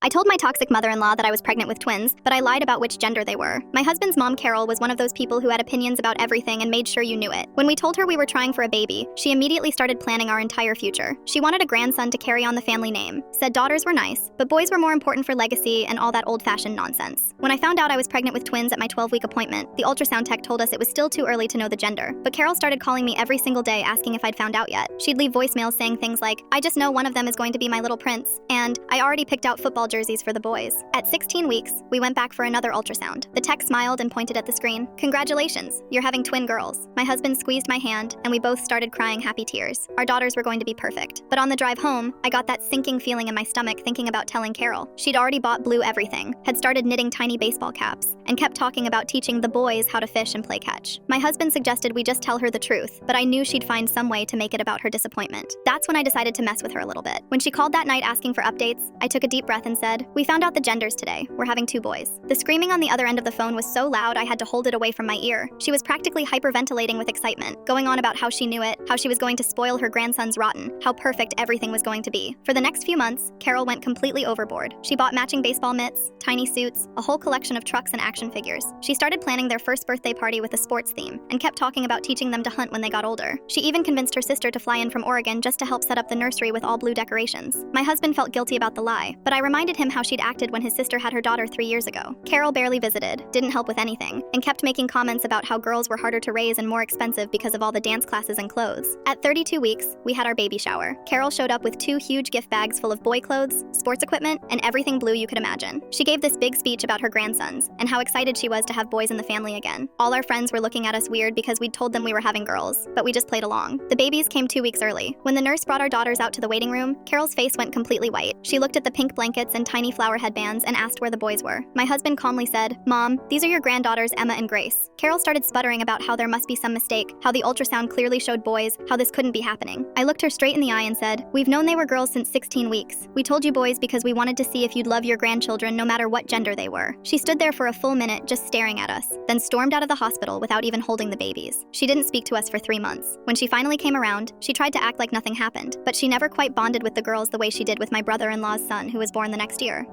I told my toxic mother-in-law that I was pregnant with twins, but I lied about which gender they were. My husband's mom, Carol, was one of those people who had opinions about everything and made sure you knew it. When we told her we were trying for a baby, she immediately started planning our entire future. She wanted a grandson to carry on the family name, said daughters were nice, but boys were more important for legacy and all that old-fashioned nonsense. When I found out I was pregnant with twins at my 12-week appointment, the ultrasound tech told us it was still too early to know the gender, but Carol started calling me every single day asking if I'd found out yet. She'd leave voicemails saying things like, "I just know one of them is going to be my little prince," and "I already picked out football jerseys for the boys." At 16 weeks, we went back for another ultrasound. The tech smiled and pointed at the screen. "Congratulations, you're having twin girls." My husband squeezed my hand, and we both started crying happy tears. Our daughters were going to be perfect. But on the drive home, I got that sinking feeling in my stomach thinking about telling Carol. She'd already bought blue everything, had started knitting tiny baseball caps, and kept talking about teaching the boys how to fish and play catch. My husband suggested we just tell her the truth, but I knew she'd find some way to make it about her disappointment. That's when I decided to mess with her a little bit. When she called that night asking for updates, I took a deep breath and said, "We found out the genders today. We're having 2 boys." The screaming on the other end of the phone was so loud I had to hold it away from my ear. She was practically hyperventilating with excitement, going on about how she knew it, how she was going to spoil her grandson's rotten, how perfect everything was going to be. For the next few months, Carol went completely overboard. She bought matching baseball mitts, tiny suits, a whole collection of trucks and action figures. She started planning their first birthday party with a sports theme, and kept talking about teaching them to hunt when they got older. She even convinced her sister to fly in from Oregon just to help set up the nursery with all blue decorations. My husband felt guilty about the lie, but I reminded him how she'd acted when his sister had her daughter 3 years ago. Carol barely visited, didn't help with anything, and kept making comments about how girls were harder to raise and more expensive because of all the dance classes and clothes. At 32 weeks, we had our baby shower. Carol showed up with 2 huge gift bags full of boy clothes, sports equipment, and everything blue you could imagine. She gave this big speech about her grandsons, and how excited she was to have boys in the family again. All our friends were looking at us weird because we'd told them we were having girls, but we just played along. The babies came 2 weeks early. When the nurse brought our daughters out to the waiting room, Carol's face went completely white. She looked at the pink blankets and tiny flower headbands and asked where the boys were. My husband calmly said, "Mom, these are your granddaughters Emma and Grace." Carol started sputtering about how there must be some mistake, how the ultrasound clearly showed boys, how this couldn't be happening. I looked her straight in the eye and said, "We've known they were girls since 16 weeks. We told you boys because we wanted to see if you'd love your grandchildren no matter what gender they were." She stood there for a full minute just staring at us, then stormed out of the hospital without even holding the babies. She didn't speak to us for 3 months. When she finally came around, she tried to act like nothing happened, but she never quite bonded with the girls the way she did with my brother-in-law's son who was born the next year.